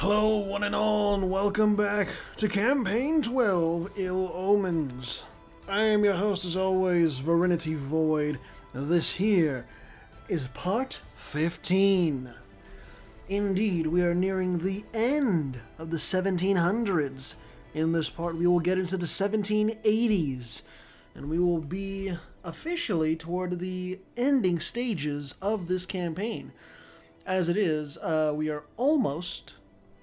Hello, one and all, and welcome back to Campaign 12, Ill Omens. I am your host, as always, Virinity Void. This here is part 15. Indeed, we are nearing the end of the 1700s. In this part, we will get into the 1780s, and we will be officially toward the ending stages of this campaign. As it is, we are almost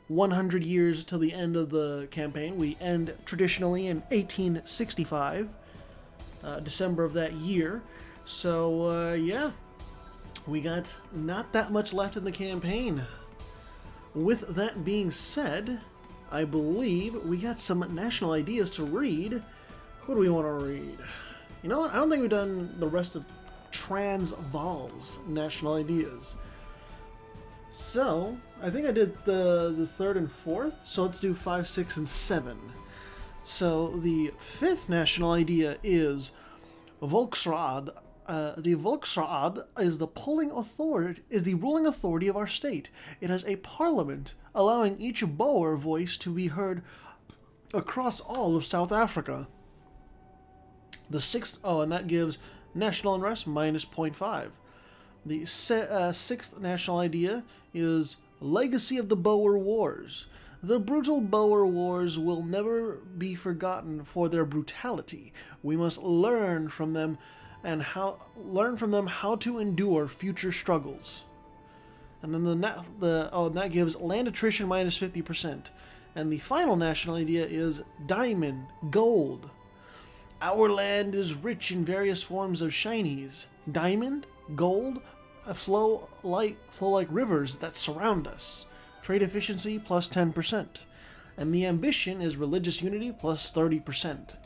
100 years till the end of the campaign. We end traditionally in 1865, December of that year. So, yeah, we got not that much left in the campaign. With that being said, I believe we got some national ideas to read. Who do we want to read? You know what? I don't think we've done the rest of Transvaal's national ideas. So, I think I did the third and fourth, so let's do 5, 6, and 7. So, the fifth national idea is Volksraad. The Volksraad is the ruling authority of our state. It has a parliament, allowing each Boer voice to be heard across all of South Africa. The sixth, and that gives national unrest minus 0.5. The sixth national idea is Legacy of the Boer Wars. The brutal Boer Wars will never be forgotten for their brutality. We must learn from them how to endure future struggles. And then that gives land attrition minus 50%. And the final national idea is diamond, gold. Our land is rich in various forms of shinies. Diamond, gold, flow like rivers that surround us. Trade efficiency plus 10%. And the ambition is religious unity plus 30%.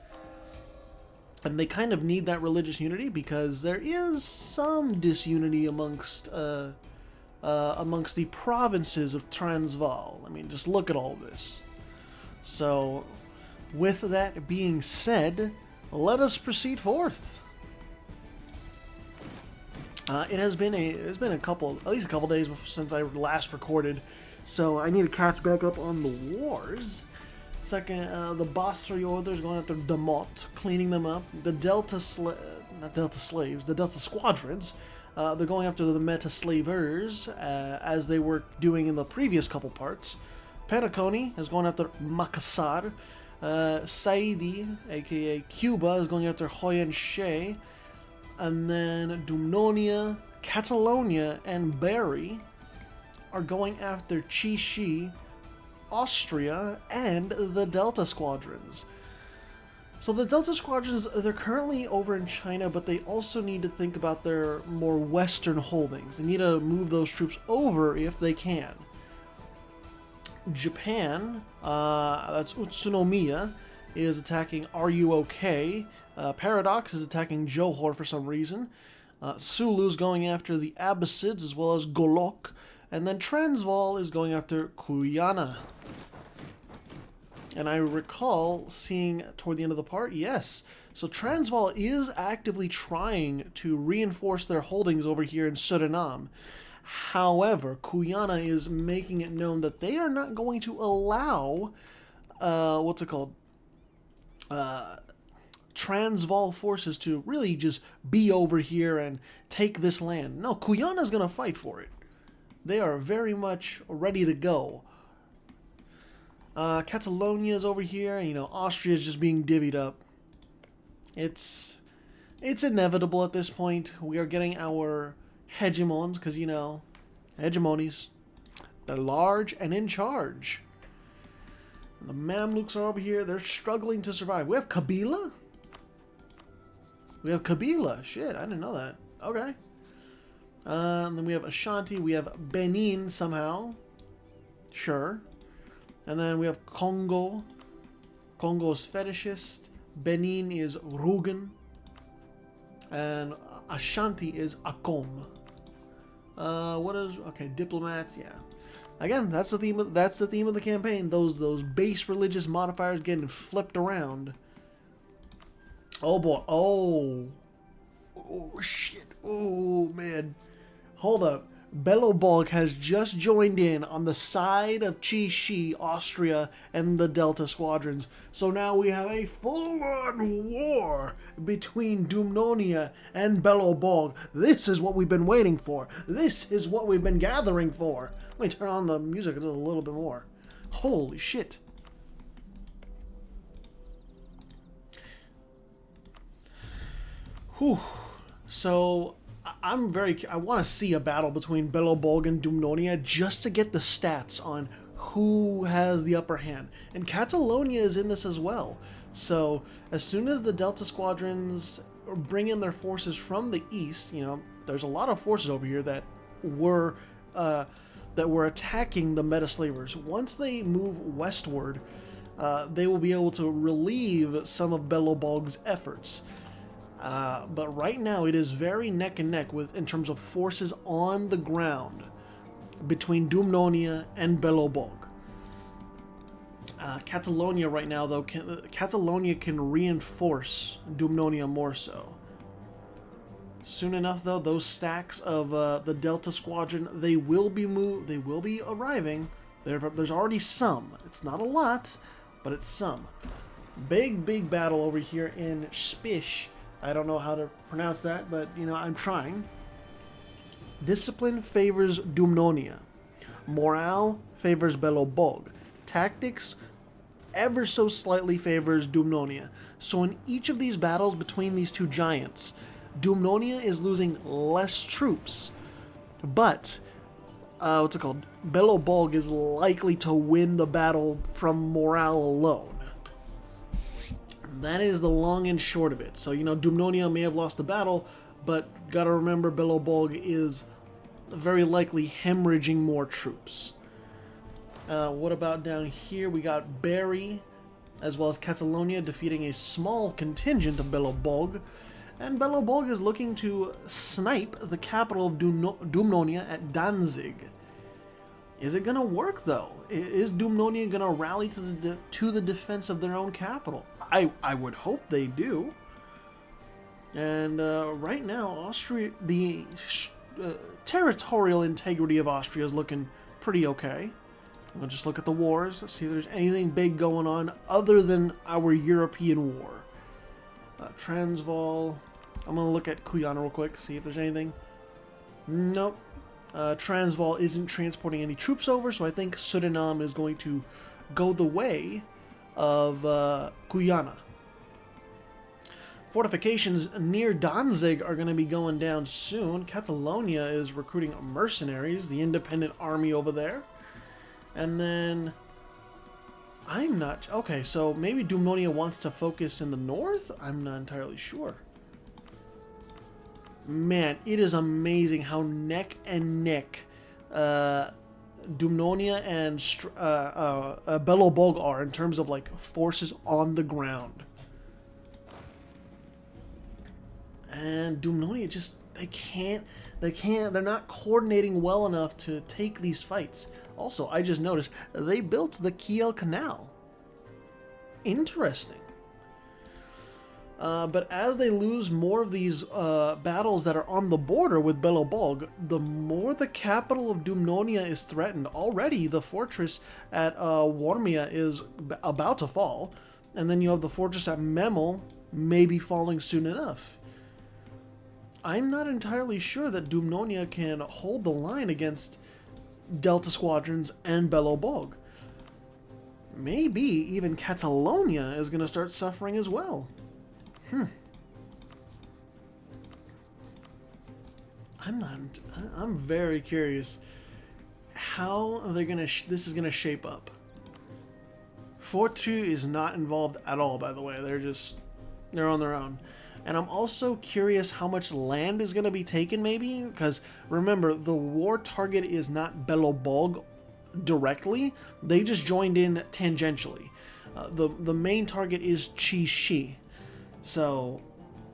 And they kind of need that religious unity because there is some disunity amongst the provinces of Transvaal. I mean, just look at all this. So, with that being said, let us proceed forth. It's been at least a couple days since I last recorded, so I need to catch back up on the wars. Second, the Bosriorders going after the Mot, cleaning them up. The Delta Squadrons, they're going after the Meta Slavers, as they were doing in the previous couple parts. Penacony is going after Makassar. Saidi, aka Cuba, is going after Hoyen She. And then Dumnonia, Catalonia, and Bari are going after Chishi, Austria, and the Delta Squadrons. So the Delta Squadrons, they're currently over in China, but they also need to think about their more western holdings. They need to move those troops over if they can. Japan, that's Utsunomiya, is attacking RUOK. Paradox is attacking Johor for some reason. Sulu's going after the Abbasids as well as Golok. And then Transvaal is going after Guyana. And I recall seeing toward the end of the part, yes. So Transvaal is actively trying to reinforce their holdings over here in Suriname. However, Guyana is making it known that they are not going to allow, Transvaal forces to really just be over here and take this land. No, Guyana's going to fight for it. They are very much ready to go. Catalonia is over here. Austria is just being divvied up. It's inevitable at this point. We are getting our hegemons, because, hegemonies. They're large and in charge. And the Mamluks are over here. They're struggling to survive. We have Kabila? Shit, I didn't know that. Okay. And then we have Ashanti. We have Benin somehow. Sure. And then we have Congo. Congo is fetishist. Benin is Rugen. And Ashanti is Akom. Diplomats, yeah. Again, that's the theme of the campaign. Those base religious modifiers getting flipped around. Oh boy. Oh shit. Oh man. Hold up. Belobog has just joined in on the side of XII, Austria, and the Delta squadrons. So now we have a full-on war between Dumnonia and Belobog. This is what we've been waiting for. This is what we've been gathering for. Let me turn on the music a little bit more. Holy shit. Whew. So I want to see a battle between Belobog and Dumnonia just to get the stats on who has the upper hand. And Catalonia is in this as well. So as soon as the Delta squadrons bring in their forces from the east, you know, there's a lot of forces over here that were attacking the Metaslavers. Once they move westward, they will be able to relieve some of Belobog's efforts. But right now it is very neck and neck in terms of forces on the ground between Dumnonia and Belobog. Catalonia right now, though, Catalonia can reinforce Dumnonia more so. Soon enough, though, those stacks of the Delta Squadron, they will be arriving. There's already some. It's not a lot, but it's some. Big battle over here in Spish. I don't know how to pronounce that, but, you know, I'm trying. Discipline favors Dumnonia. Morale favors Belobog. Tactics ever so slightly favors Dumnonia. So in each of these battles between these two giants, Dumnonia is losing less troops. But, Belobog is likely to win the battle from morale alone. That is the long and short of it. So, you know, Dumnonia may have lost the battle, but gotta remember Belobog is very likely hemorrhaging more troops. What about down here? We got Bari, as well as Catalonia, defeating a small contingent of Belobog. And Belobog is looking to snipe the capital of Dumnonia at Danzig. Is it going to work, though? Is Dumnonia going to rally to the defense of their own capital? I would hope they do. And right now, the territorial integrity of Austria is looking pretty okay. We'll just look at the wars, see if there's anything big going on other than our European war. Transvaal. I'm going to look at Guyana real quick, see if there's anything. Nope. Transvaal isn't transporting any troops over, so I think Suriname is going to go the way of Guyana. Fortifications near Danzig are going to be going down soon. Catalonia is recruiting mercenaries, the independent army over there. And then I'm not... Okay, so maybe Dumnonia wants to focus in the north? I'm not entirely sure. Man, it is amazing how neck and neck Dumnonia and Belobog are in terms of, like, forces on the ground. And Dumnonia just... They're not coordinating well enough to take these fights. Also, I just noticed they built the Kiel Canal. Interesting. But as they lose more of these battles that are on the border with Belobog, the more the capital of Dumnonia is threatened. Already, the fortress at Warmia is about to fall, and then you have the fortress at Memel maybe falling soon enough. I'm not entirely sure that Dumnonia can hold the line against Delta Squadrons and Belobog. Maybe even Catalonia is going to start suffering as well. I'm very curious how they're gonna this is gonna shape up. Fortu is not involved at all, by the way. They're on their own. And I'm also curious how much land is gonna be taken, maybe, because remember, the war target is not Belobog directly. They just joined in tangentially. The main target is XII. So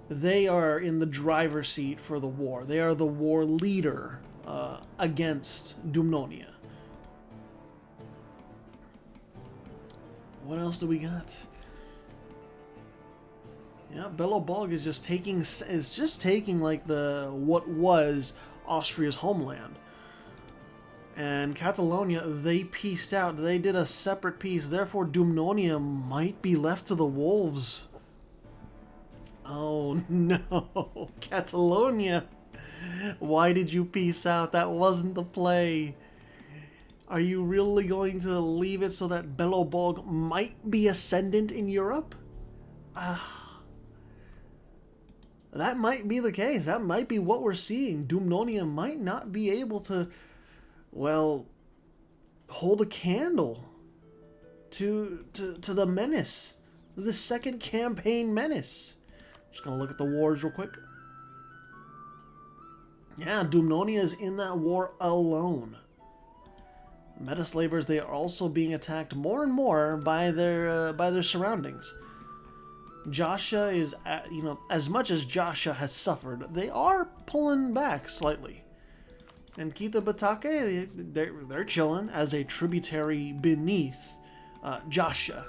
they are in the driver's seat for the war. They are the war leader against Dumnonia. What else do we got? Yeah, Belobog is just taking like what was Austria's homeland. And Catalonia, they pieced out. They did a separate piece. Therefore, Dumnonia might be left to the wolves. Oh no, Catalonia. Why did you piece out? That wasn't the play. Are you really going to leave it so that Belobog might be ascendant in Europe? That might be the case. That might be what we're seeing. Dumnonia might not be able to, well, hold a candle to the menace, the second campaign menace. Just gonna look at the wars real quick. Yeah, Dumnonia is in that war alone. Metaslavers, they are also being attacked more and more by their surroundings. Joshua is, as much as Joshua has suffered, they are pulling back slightly. And Kita Batake, they're chilling as a tributary beneath Joshua.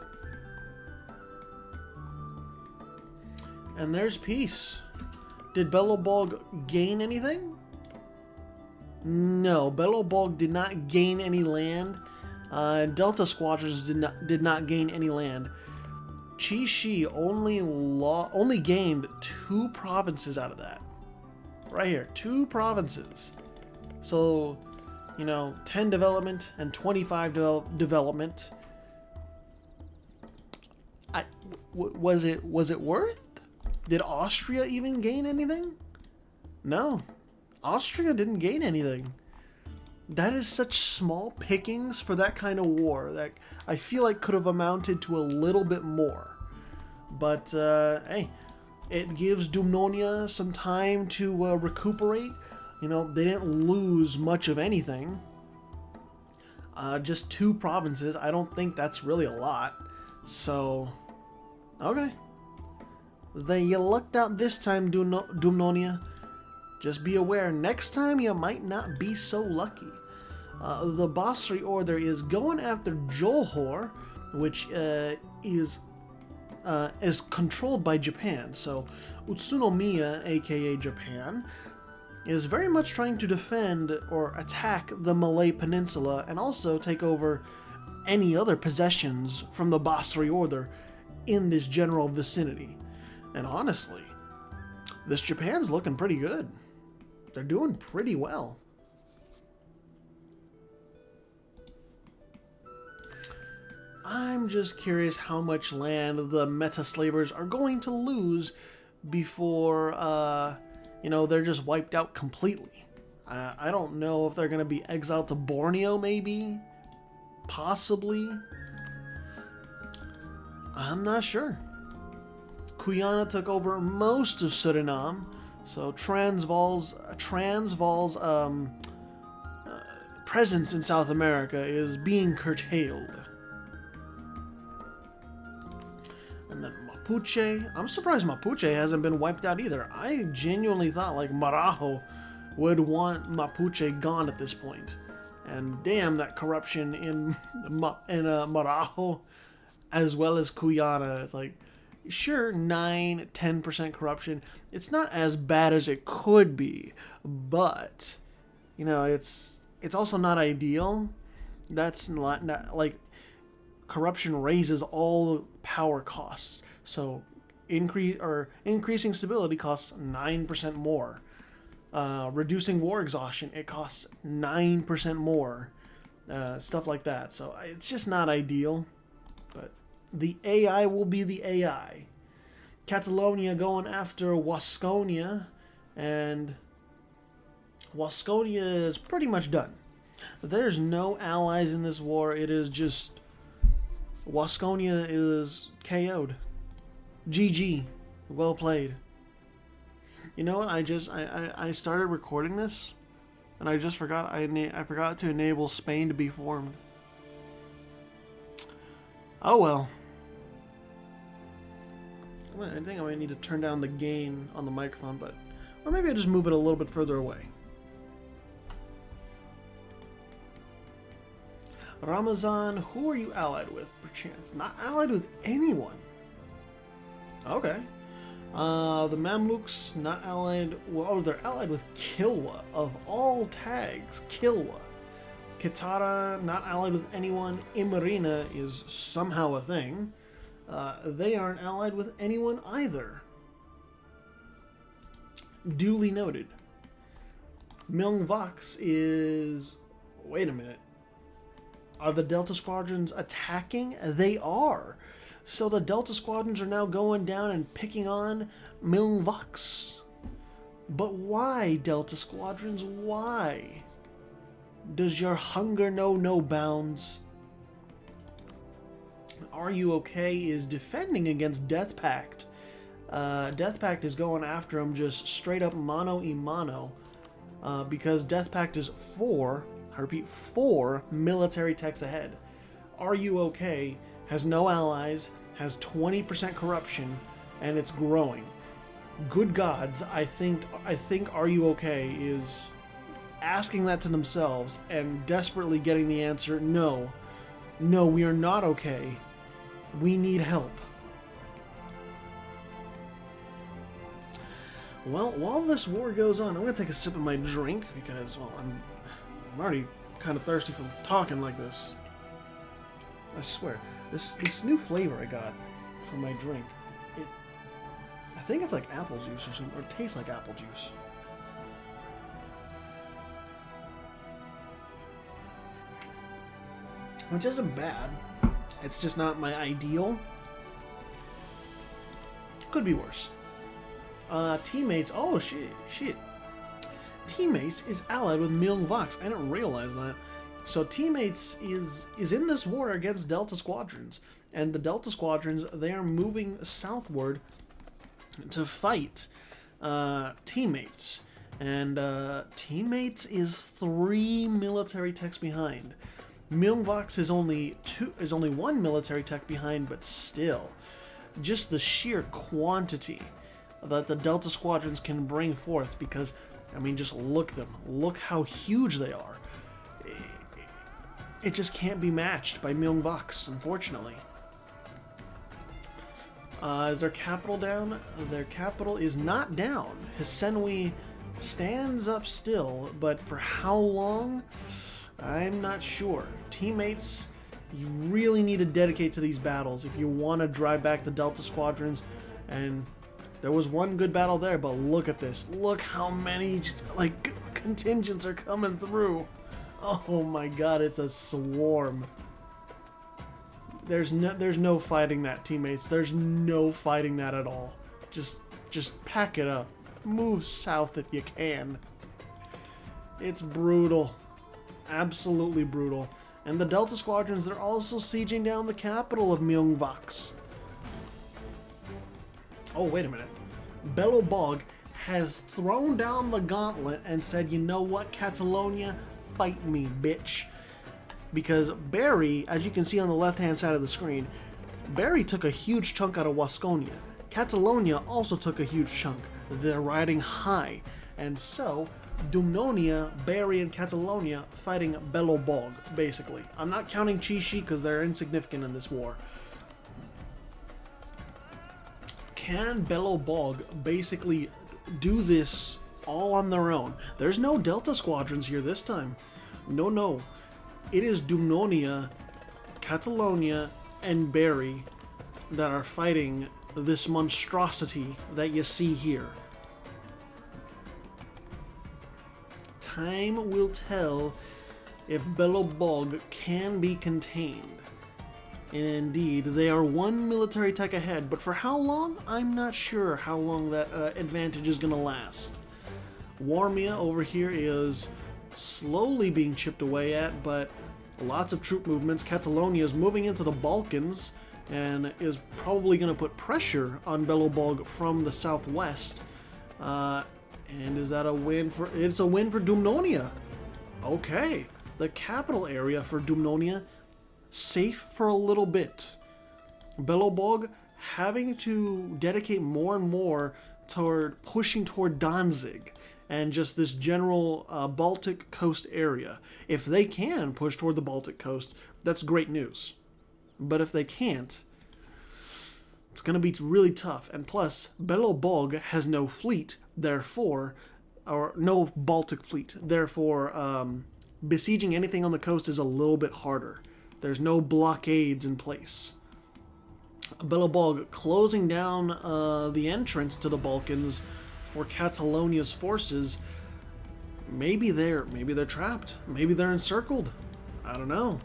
And there's peace. Did Belobog gain anything? No, Belobog did not gain any land. Delta Squadrons did not gain any land. Chi-Shi only gained 2 provinces out of that. Right here, 2 provinces. So, 10 development and 25 development. Was it worth? Did Austria even gain anything? No. Austria didn't gain anything. That is such small pickings for that kind of war that I feel like could have amounted to a little bit more. But, hey, it gives Dumnonia some time to recuperate. They didn't lose much of anything. Just 2 provinces. I don't think that's really a lot. So, okay. You lucked out this time, Dumnonia. Just be aware, next time you might not be so lucky. The Basri Order is going after Johor, which is controlled by Japan. So Utsunomiya, aka Japan, is very much trying to defend or attack the Malay Peninsula and also take over any other possessions from the Basri Order in this general vicinity. And honestly, this Japan's looking pretty good. They're doing pretty well. I'm just curious how much land the Metaslavers are going to lose before, they're just wiped out completely. I don't know if they're going to be exiled to Borneo, maybe? Possibly? I'm not sure. Guyana took over most of Suriname, so Transvaal's presence in South America is being curtailed. And then Mapuche, I'm surprised Mapuche hasn't been wiped out either. I genuinely thought like Marajo would want Mapuche gone at this point. And damn, that corruption in Marajo as well as Guyana, it's like, sure, 9-10% corruption. It's not as bad as it could be, but it's also not ideal. That's not like corruption raises all power costs. So increasing stability costs 9% more. Reducing war exhaustion, it costs 9% more. Stuff like that. So it's just not ideal. But the AI will be the AI. Catalonia going after Wasconia, and Wasconia is pretty much done. There's no allies in this war. It is just Wasconia is KO'd. GG. Well played. You know what? I started recording this, and I just forgot. I forgot to enable Spain to be formed. Oh well. I think I might need to turn down the gain on the microphone, or maybe I just move it a little bit further away. Ramazan, who are you allied with, perchance? Not allied with anyone. Okay. The Mamluks, not allied... Well, they're allied with Kilwa, of all tags. Kilwa. Kitara, not allied with anyone. Imarina is somehow a thing. They aren't allied with anyone either. Duly noted. Myeongvox is... Wait a minute. Are the Delta Squadrons attacking? They are. So the Delta Squadrons are now going down and picking on Myeongvox. But why, Delta Squadrons? Why? Does your hunger know no bounds? Are You Okay is defending against Death Pact. Death Pact is going after him just straight up mano-a-mano. Because Death Pact is I repeat, 4 military techs ahead. Are You Okay has no allies, has 20% corruption, and it's growing. Good gods, I think Are You Okay is asking that to themselves and desperately getting the answer, no, we are not okay. We need help. Well, while this war goes on, I'm going to take a sip of my drink because, well, I'm already kind of thirsty from talking like this. I swear, this new flavor I got for my drink, I think it's like apple juice or something, or it tastes like apple juice. Which isn't bad. It's just not my ideal. Could be worse. Teammates. Oh, shit. Teammates is allied with Myeongvox. I didn't realize that. So Teammates is in this war against Delta Squadrons. And the Delta Squadrons, they are moving southward to fight Teammates. And Teammates is 3 military techs behind. Myeongvox is only 1 military tech behind, but still, just the sheer quantity that the Delta Squadrons can bring forth, because, I mean, just look at them. Look how huge they are. It just can't be matched by Myeongvox, unfortunately. Is their capital down? Their capital is not down. Hisenui stands up still, but for how long? I'm not sure. Teammates, you really need to dedicate to these battles if you want to drive back the Delta Squadrons. And there was one good battle there, but look at this. Look how many, like, contingents are coming through. Oh my god, it's a swarm. There's no fighting that, teammates. There's no fighting that at all. Just pack it up. Move south if you can. It's brutal. Absolutely brutal. And the Delta Squadrons, they're also sieging down the capital of Myeongvox. Oh, wait a minute. Belobog has thrown down the gauntlet and said, you know what, Catalonia, fight me, bitch. Because Barry, as you can see on the left-hand side of the screen, Barry took a huge chunk out of Wasconia. Catalonia also took a huge chunk. They're riding high. And so, Dumnonia, Barry, and Catalonia fighting Belobog, basically. I'm not counting Chishi because they're insignificant in this war. Can Belobog basically do this all on their own? There's no Delta Squadrons here this time. No. It is Dumnonia, Catalonia, and Barry that are fighting this monstrosity that you see here. Time will tell if Belobog can be contained. And indeed, they are 1 military tech ahead, but for how long? I'm not sure how long that advantage is going to last. Warmia over here is slowly being chipped away at, but lots of troop movements. Catalonia is moving into the Balkans and is probably going to put pressure on Belobog from the southwest. And is that a win for... It's a win for Dumnonia. Okay. The capital area for Dumnonia, safe for a little bit. Belobog having to dedicate more and more toward pushing toward Danzig and just this general Baltic coast area. If they can push toward the Baltic coast, that's great news. But if they can't, it's going to be really tough. And plus, Belobog has no fleet, therefore, or no Baltic fleet. Therefore, besieging anything on the coast is a little bit harder. There's no blockades in place. Belobog closing down the entrance to the Balkans for Catalonia's forces. Maybe they're trapped. Maybe they're encircled. I don't know.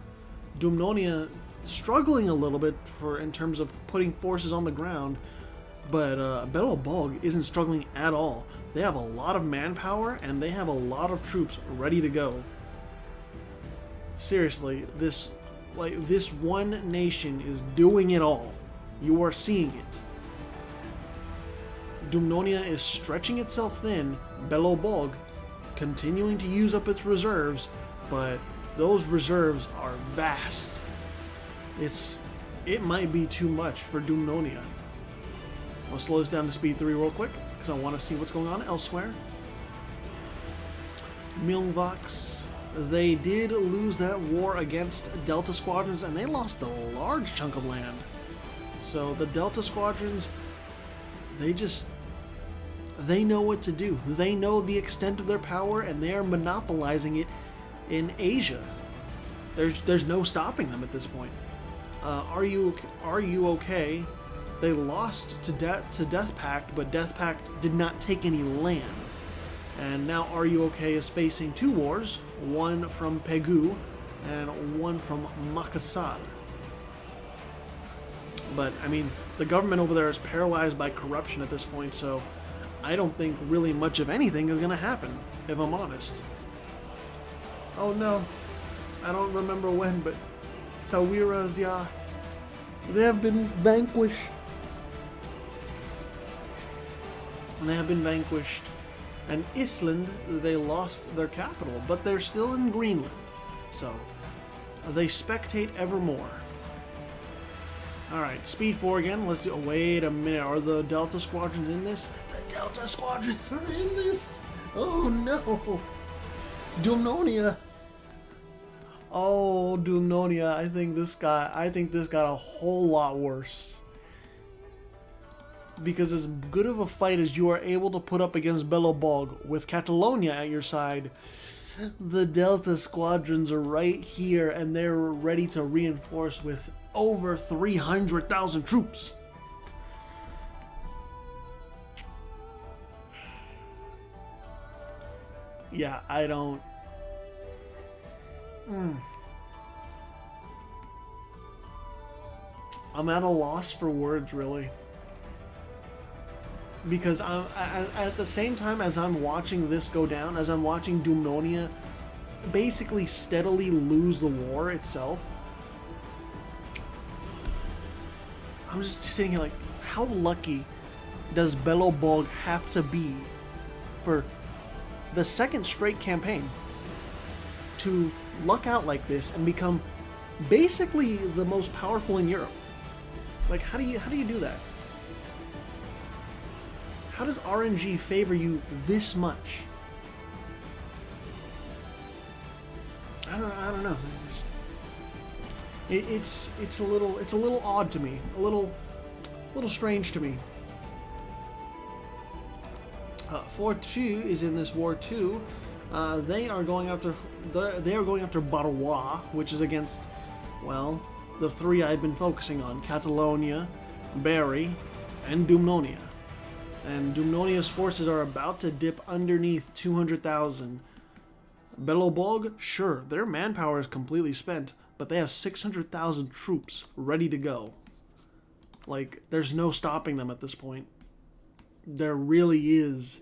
Dumnonia struggling a little bit in terms of putting forces on the ground, but Belobog isn't struggling at all. They have a lot of manpower and they have a lot of troops ready to go. Seriously, this one nation is doing it all. You are seeing it. Dumnonia is stretching itself thin. Belobog continuing to use up its reserves, but those reserves are vast. It might be too much for Dumnonia. I'll slow this down to speed 3 real quick because I want to see what's going on elsewhere. Milvox, they did lose that war against Delta Squadrons and they lost a large chunk of land. So the Delta Squadrons, they know what to do. They know the extent of their power and they are monopolizing it in Asia. There's no stopping them at this point. Are you okay? They lost to Death Pact, but Death Pact did not take any land. And now Are You Okay is facing 2 wars, one from Pegu and one from Makassar. But, I mean, the government over there is paralyzed by corruption at this point, so I don't think really much of anything is going to happen, if I'm honest. Oh no, I don't remember when, but Tawiras, yeah, they have been vanquished. They have been vanquished. And Island, they lost their capital, but they're still in Greenland. So, they spectate evermore. Alright, speed 4 again. Let's do. Oh, wait a minute. Are the Delta Squadrons in this? The Delta Squadrons are in this! Oh no! Dumnonia! Oh, Dumnonia. I think this got a whole lot worse. Because as good of a fight as you are able to put up against Belobog with Catalonia at your side, the Delta Squadrons are right here and they're ready to reinforce with over 300,000 troops. Yeah, I don't... I'm at a loss for words, really. Because at the same time as I'm watching this go down, as I'm watching Dumnonia basically steadily lose the war itself, I'm just sitting here like, how lucky does Belobog have to be for the second straight campaign to luck out like this and become basically the most powerful in Europe? Like, how do you do that? How does RNG favor you this much? I don't know. It's a little odd to me, a little strange to me. Fortu is in this war too. They are going after Barrois, which is against, well, the 3 I've been focusing on: Catalonia, Bari, and Dumnonia. And Dumnonia's forces are about to dip underneath 200,000. Belobog, sure, their manpower is completely spent, but they have 600,000 troops ready to go. Like, there's no stopping them at this point. There really is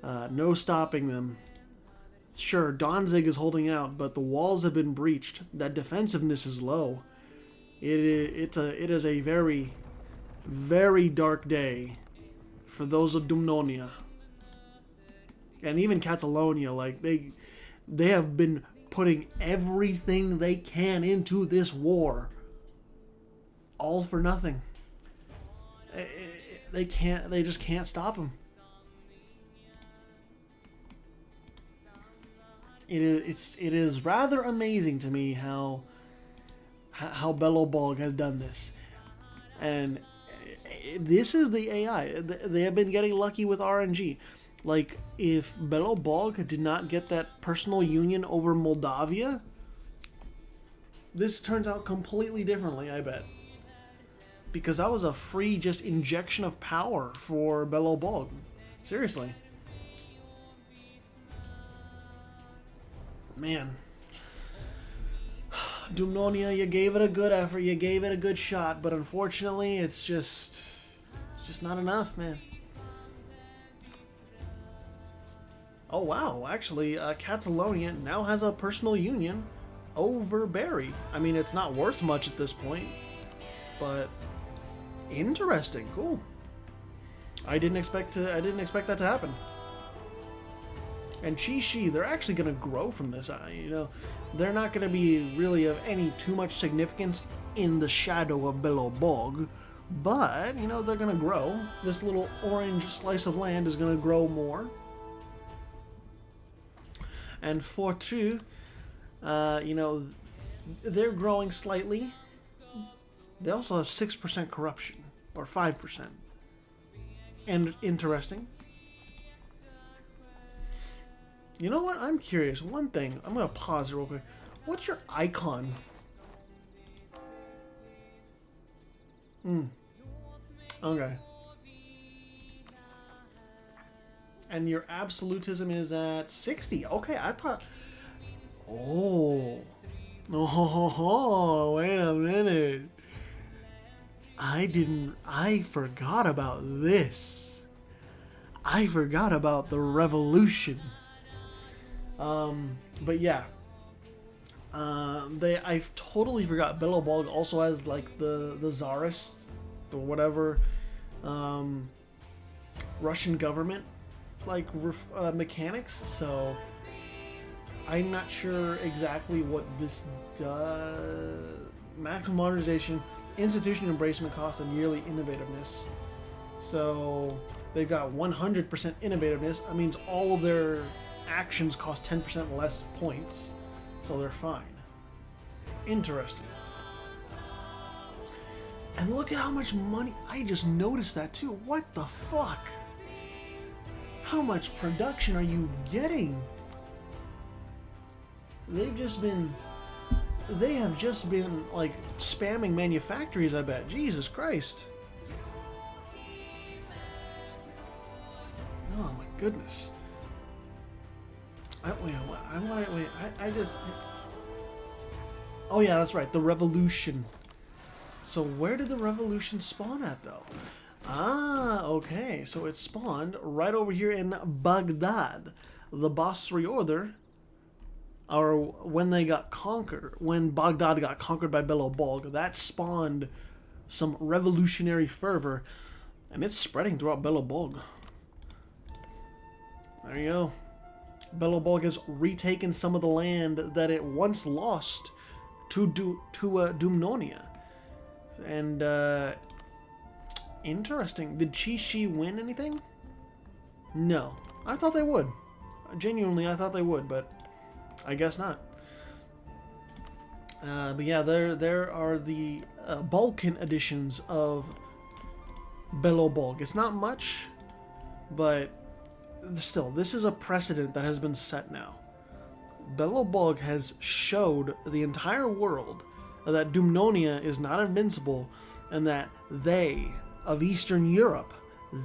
no stopping them. Sure, Danzig is holding out, but the walls have been breached. That defensiveness is low. It is a very, very dark day for those of Dumnonia. And even Catalonia, like, they have been putting everything they can into this war, all for nothing. They just can't stop them. It is rather amazing to me how Belobog has done this. And this is the AI. They have been getting lucky with RNG. Like, if Belobog did not get that personal union over Moldavia, this turns out completely differently, I bet. Because that was a free just injection of power for Belobog. Seriously. Man. Dumnonia, you gave it a good effort, you gave it a good shot, but unfortunately it's just not enough, man. Oh wow, actually, Catalonia now has a personal union over Barry. I mean, it's not worth much at this point, but interesting, cool. I didn't expect that to happen. And Chi-Shi, they're actually going to grow from this. You know, they're not going to be really of any too much significance in the shadow of Belobog, but, you know, they're going to grow. This little orange slice of land is going to grow more. And Fortru, you know, they're growing slightly. They also have 6% corruption, or 5%. And interesting. You know what? I'm curious. One thing. I'm going to pause real quick. What's your icon? Okay. And your absolutism is at 60. Okay, I thought... Oh, wait a minute. I forgot about this. I forgot about the revolution. But yeah. I totally forgot Belobog also has like the Tsarist or whatever Russian government like mechanics, so I'm not sure exactly what this does. Maximum modernization, institution embracement cost, and yearly innovativeness. So they've got 100% innovativeness. That means all of their actions cost 10% less points, so they're fine. Interesting. And look at how much money. I just noticed that too. What the fuck? How much production are you getting? They have just been like spamming manufactories, I bet. Jesus Christ. Oh my goodness. Oh yeah, that's right, the revolution. So where did the revolution spawn at though? Ah, okay, so it spawned right over here in Baghdad. The Basri Order, or when Baghdad got conquered by Belobog, that spawned some revolutionary fervor, and it's spreading throughout Belobog. There you go. Belobog has retaken some of the land that it once lost to Dumnonia. And, interesting. Did Chi-Shi win anything? No. I thought they would. Genuinely, I thought they would, but I guess not. But yeah, there are the Balkan editions of Belobog. It's not much, but still, this is a precedent that has been set now. Belobog has showed the entire world that Dumnonia is not invincible, and that they, of Eastern Europe,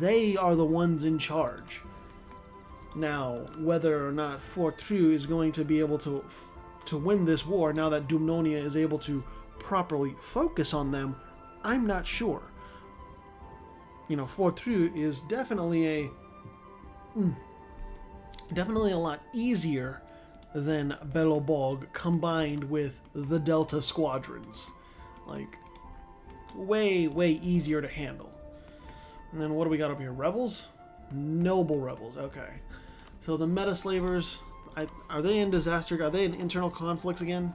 they are the ones in charge. Now, whether or not Fortru is going to be able to win this war, now that Dumnonia is able to properly focus on them, I'm not sure. You know, Fortru is definitely a lot easier than Belobog combined with the Delta squadrons. Like, way, way easier to handle. And then what do we got over here? Rebels? Noble rebels, okay. So the Metaslavers, are they in disaster? Are they in internal conflicts again?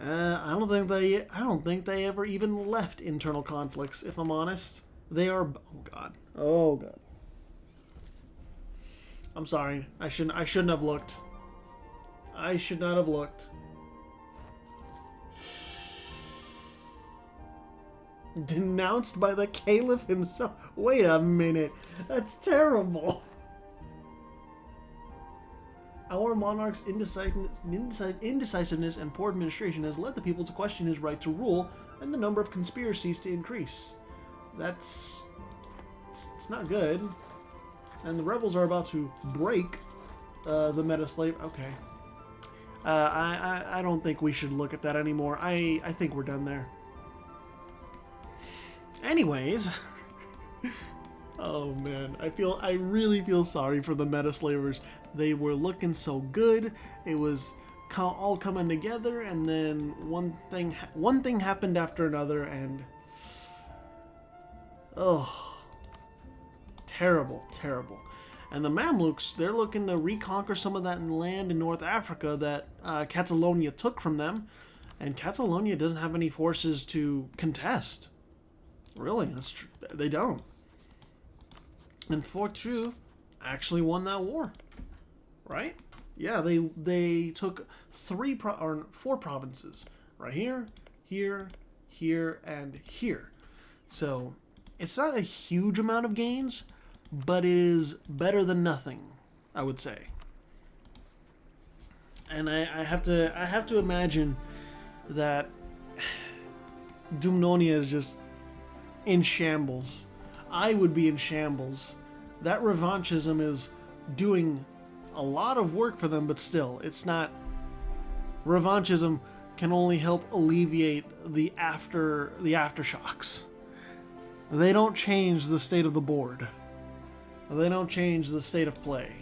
I don't think they ever even left internal conflicts, if I'm honest. They are, oh god. I'm sorry. I shouldn't have looked. I should not have looked. Denounced by the Caliph himself. Wait a minute. That's terrible. Our monarch's indecisiveness and poor administration has led the people to question his right to rule and the number of conspiracies to increase. It's not good. And the rebels are about to break the meta-slave. Okay. I don't think we should look at that anymore. I think we're done there. Anyways. Oh man, I really feel sorry for the meta-slavers. They were looking so good. It was all coming together, and then one thing happened after another, and oh, terrible, terrible. And the Mamluks, they're looking to reconquer some of that land in North Africa that Catalonia took from them, and Catalonia doesn't have any forces to contest. Really, that's true. They don't. And Fortru actually won that war, right? Yeah, they took 4 provinces, right here, here, here, and here. So it's not a huge amount of gains, but it is better than nothing, I would say. And I have to imagine that Dumnonia is just in shambles. I would be in shambles. That revanchism is doing a lot of work for them, but still, it's not. Revanchism can only help alleviate the aftershocks. They don't change the state of the board. They don't change the state of play.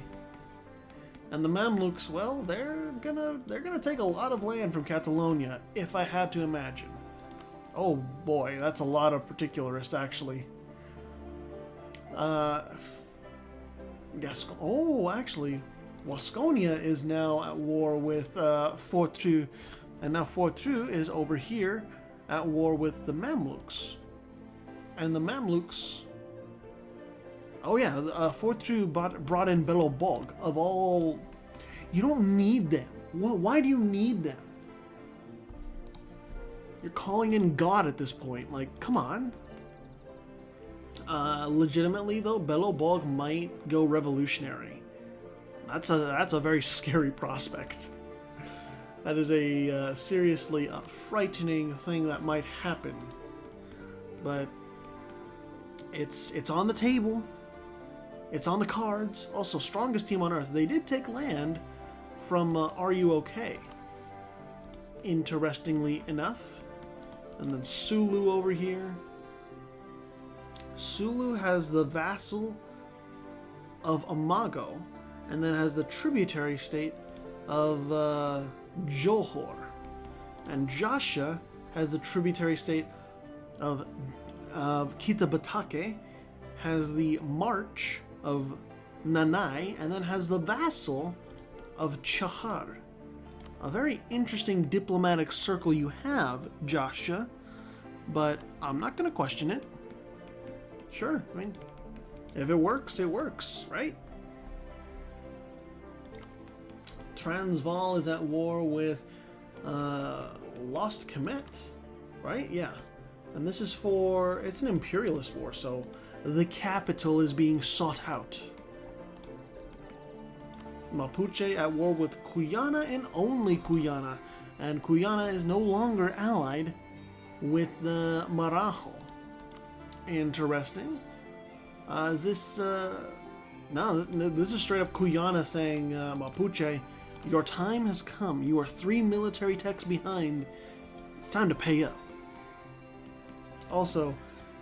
And the Mamluks, well, they're gonna take a lot of land from Catalonia, if I had to imagine. Oh boy, that's a lot of particularists, actually. Actually, Wasconia is now at war with Fortru, and now Fortru is over here at war with the Mamluks. And the Mamluks... Oh yeah, Fortru brought in Belobog. Of all... You don't need them. Why do you need them? You're calling in God at this point. Like, come on. Legitimately though, Belobog might go revolutionary. That's a very scary prospect. That is a seriously frightening thing that might happen. But it's on the table. It's on the cards. Also, strongest team on Earth. They did take land from Are You Okay? Interestingly enough. And then Sulu over here. Sulu has the vassal of Amago, and then has the tributary state of Johor. And Jasha has the tributary state of Kitabatake, has the march of Nanai, and then has the vassal of Chahar. A very interesting diplomatic circle you have, Jasha, but I'm not going to question it. Sure, I mean, if it works, right? Transvaal is at war with Lost Kemet, right? Yeah. And this is it's an imperialist war, so the capital is being sought out. Mapuche at war with Cuyana and only Cuyana. And Cuyana is no longer allied with the Marajo. Interesting. Is this... No, this is straight up Cuyana saying, Mapuche, your time has come. You are 3 military techs behind. It's time to pay up. Also,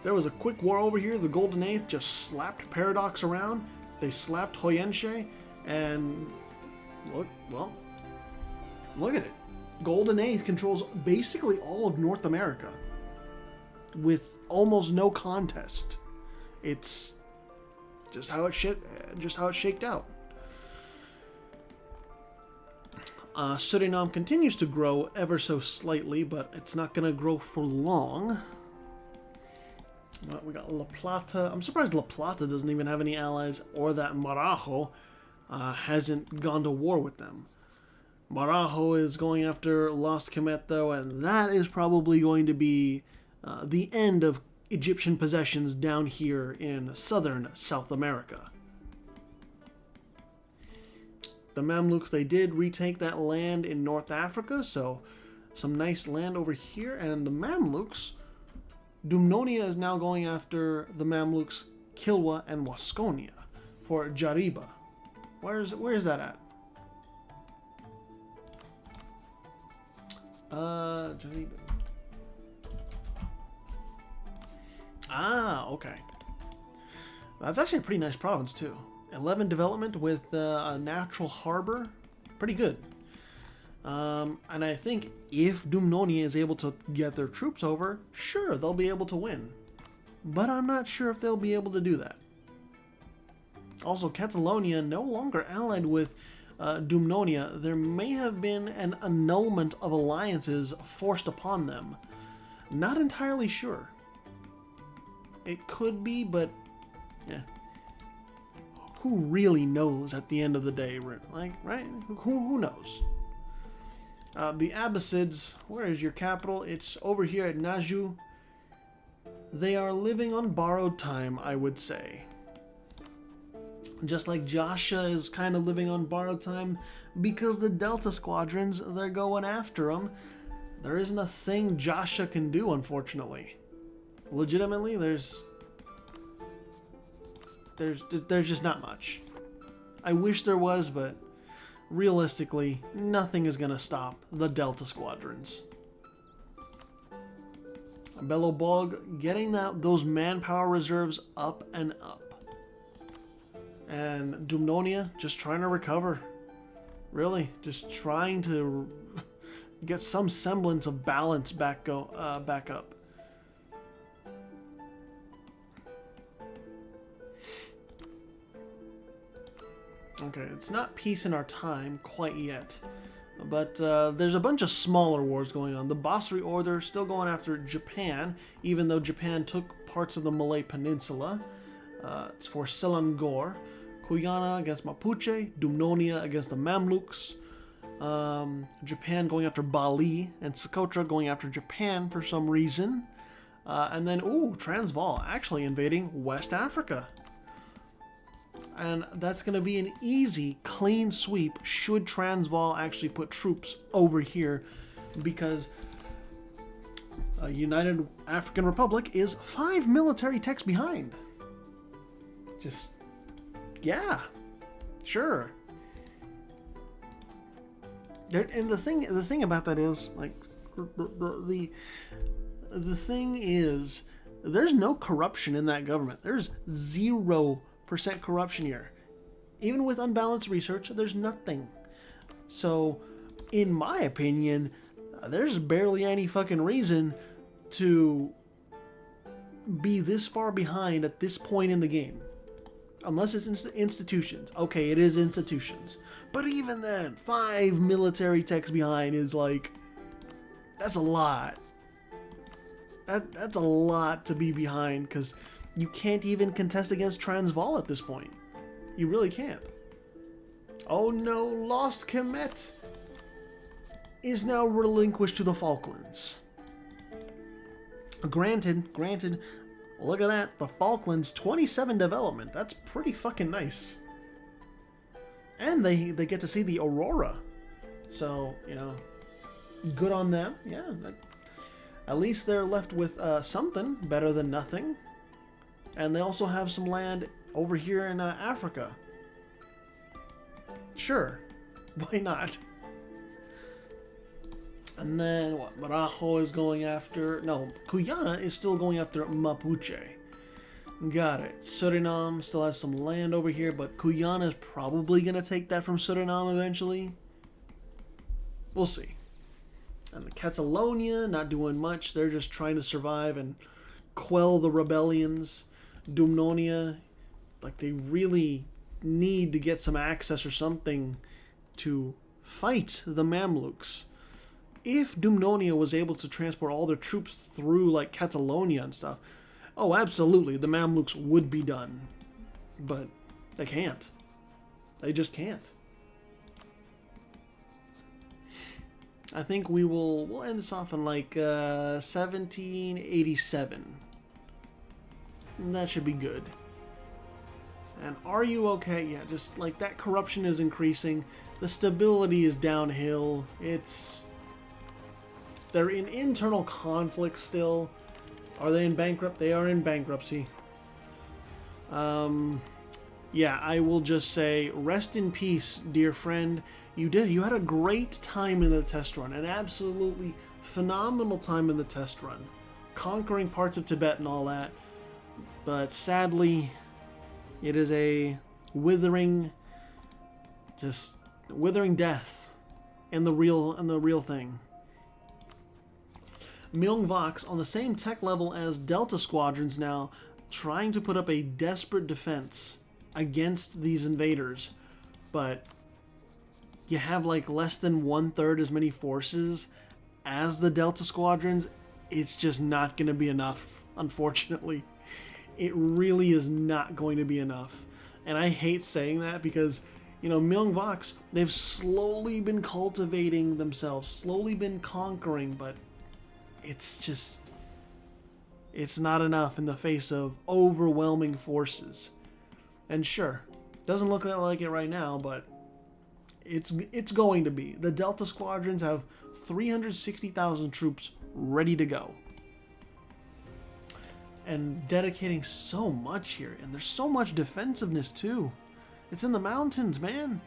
there was a quick war over here. The Golden Eighth just slapped Paradox around. They slapped Hoyenshe, and look at it. Golden Eighth controls basically all of North America with almost no contest. It's just how it shaked out. Suriname continues to grow ever so slightly, but it's not going to grow for long. We got La Plata. I'm surprised La Plata doesn't even have any allies, or that Marajo hasn't gone to war with them. Marajo is going after Lost Kemet, though, and that is probably going to be the end of Egyptian possessions down here in southern South America. The Mamluks, they did retake that land in North Africa, so some nice land over here. And the Mamluks, Dumnonia is now going after the Mamluks, Kilwa and Wasconia for Jariba. Where is that at? Jariba. Ah, okay. That's actually a pretty nice province too. 11 development with a natural harbor. Pretty good. And I think if Dumnonia is able to get their troops over, sure, they'll be able to win. But I'm not sure if they'll be able to do that. Also, Catalonia no longer allied with Dumnonia. There may have been an annulment of alliances forced upon them. Not entirely sure. It could be, but yeah. Who really knows at the end of the day, like, right? Who knows? The Abbasids, where is your capital? It's over here at Najou. They are living on borrowed time, I would say. Just like Joshua is kind of living on borrowed time because the Delta Squadrons, they're going after him. There isn't a thing Joshua can do, unfortunately. Legitimately, there's just not much. I wish there was, but realistically, nothing is going to stop the Delta Squadrons. Belobog getting those manpower reserves up and up. And Dumnonia just trying to recover. Really, just trying to get some semblance of balance back up. Okay, it's not peace in our time quite yet, but there's a bunch of smaller wars going on. The Basri Order still going after Japan, even though Japan took parts of the Malay Peninsula. It's for Selangor. Kuyana against Mapuche. Dumnonia against the Mamluks. Japan going after Bali, and Socotra going after Japan for some reason. And then, Transvaal actually invading West Africa. And that's going to be an easy, clean sweep should Transvaal actually put troops over here, because United African Republic is 5 military techs behind. Just, yeah, sure. And the thing about that is, like, the thing is, there's no corruption in that government. There's 0% corruption here. Even with unbalanced research, there's nothing. So, in my opinion, there's barely any fucking reason to be this far behind at this point in the game. Unless it's institutions. Okay, it is institutions. But even then, 5 military techs behind is like, that's a lot. That's a lot to be behind, because you can't even contest against Transvaal at this point. You really can't. Oh no, Lost Kemet is now relinquished to the Falklands. Granted, look at that. The Falklands, 27 development. That's pretty fucking nice. And they get to see the Aurora. So, good on them. Yeah, at least they're left with something better than nothing. And they also have some land over here in Africa. Sure. Why not? And then, what? Marajo is going after... No, Guyana is still going after Mapuche. Got it. Suriname still has some land over here, but Guyana is probably going to take that from Suriname eventually. We'll see. And the Catalonia, not doing much. They're just trying to survive and quell the rebellions. Dumnonia, like, they really need to get some access or something to fight the Mamluks. If Dumnonia was able to transport all their troops through, like, Catalonia and stuff, oh, absolutely, the Mamluks would be done. But they can't. They just can't. I think we'll end this off in, like, 1787. That should be good. And are you okay? Yeah, just like that corruption is increasing. The stability is downhill. They're in internal conflict still. Are they in bankrupt? They are in bankruptcy. Yeah, I will just say, rest in peace, dear friend. You had a great time in the test run, an absolutely phenomenal time in the test run, conquering parts of Tibet and all that. But sadly, it is a withering death in the real thing. Myung Vox, on the same tech level as Delta Squadrons now, trying to put up a desperate defense against these invaders, but you have like less than 1/3 as many forces as the Delta Squadrons. It's just not going to be enough, unfortunately. It really is not going to be enough. And I hate saying that because, Myung Vox, they've slowly been cultivating themselves, slowly been conquering, but it's not enough in the face of overwhelming forces. And sure, doesn't look like it right now, but it's going to be. The Delta Squadrons have 360,000 troops ready to go. And dedicating so much here. And there's so much defensiveness too. It's in the mountains, man.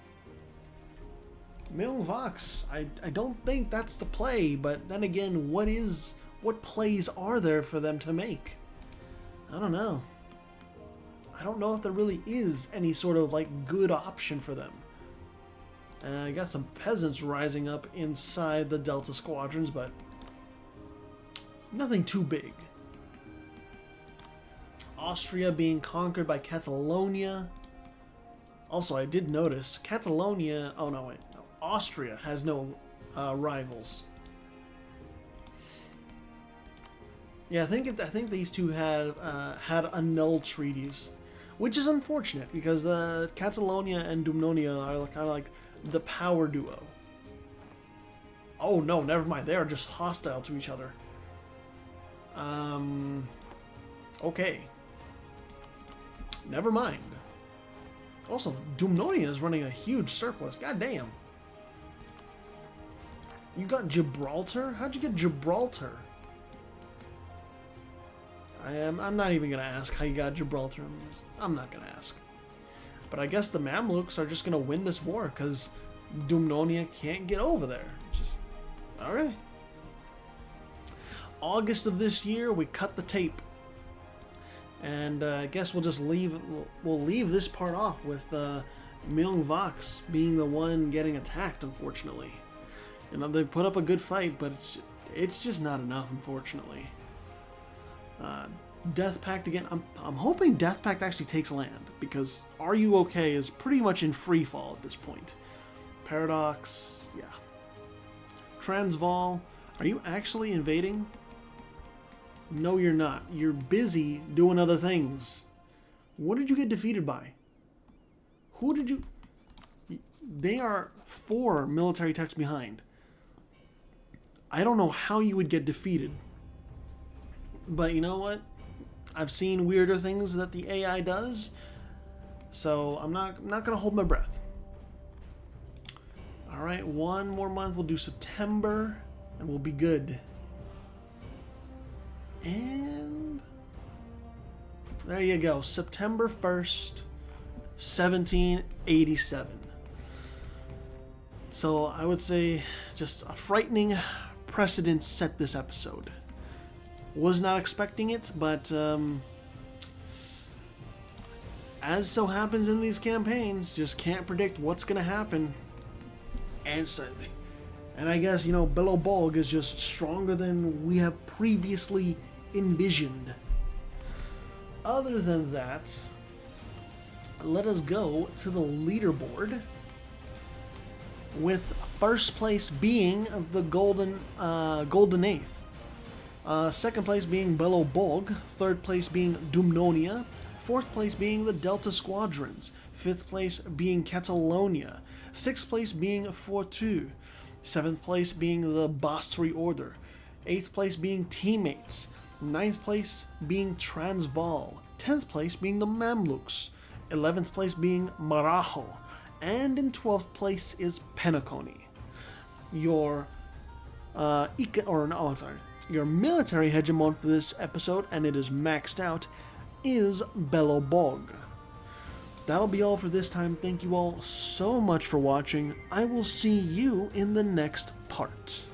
Myung Vox, I don't think that's the play, but then again, what plays are there for them to make? I don't know. I don't know if there really is any sort of like good option for them. I got some peasants rising up inside the Delta Squadrons, but nothing too big. Austria being conquered by Catalonia. Also, I did notice Catalonia. Oh no, wait. No, Austria has no rivals. Yeah, I think these two had annulled treaties, which is unfortunate because Catalonia and Dumnonia are kind of like the power duo. Oh no, never mind. They are just hostile to each other. Okay. Never mind. Also, Dumnonia is running a huge surplus. God damn. You got Gibraltar? How'd you get Gibraltar? I'm not even going to ask how you got Gibraltar. I'm not going to ask. But I guess the Mamluks are just going to win this war because Dumnonia can't get over there. Alright. August of this year, we cut the tape. And I guess we'll just leave this part off with Myung Vox being the one getting attacked, unfortunately. They put up a good fight, but it's just not enough, unfortunately. Death Pact again. I'm hoping Death Pact actually takes land, because Are You Okay is pretty much in free fall at this point. Paradox, yeah. Transvaal, are you actually invading? No, you're not. You're busy doing other things. What did you get defeated by? Who did you... They are 4 military techs behind. I don't know how you would get defeated. But you know what? I've seen weirder things that the AI does. So I'm not going to hold my breath. Alright, 1 more month. We'll do September. And we'll be good. And there you go. September 1st, 1787. So I would say just a frightening precedent set this episode. Was not expecting it, but as so happens in these campaigns, just can't predict what's going to happen. And I guess, Belobog is just stronger than we have previously envisioned. Other than that, let us go to the leaderboard, with first place being the Golden Eighth, second place being Belobog, third place being Dumnonia, fourth place being the Delta Squadrons, fifth place being Catalonia, sixth place being Fortu, seventh place being the Basri Order, eighth place being Teammates, ninth place being Transvaal, 10th place being the Mamluks, 11th place being Marajo, and in 12th place is Penacony. Your your military hegemon for this episode, and it is maxed out, is Belobog. That'll be all for this time. Thank you all so much for watching. I will see you in the next part.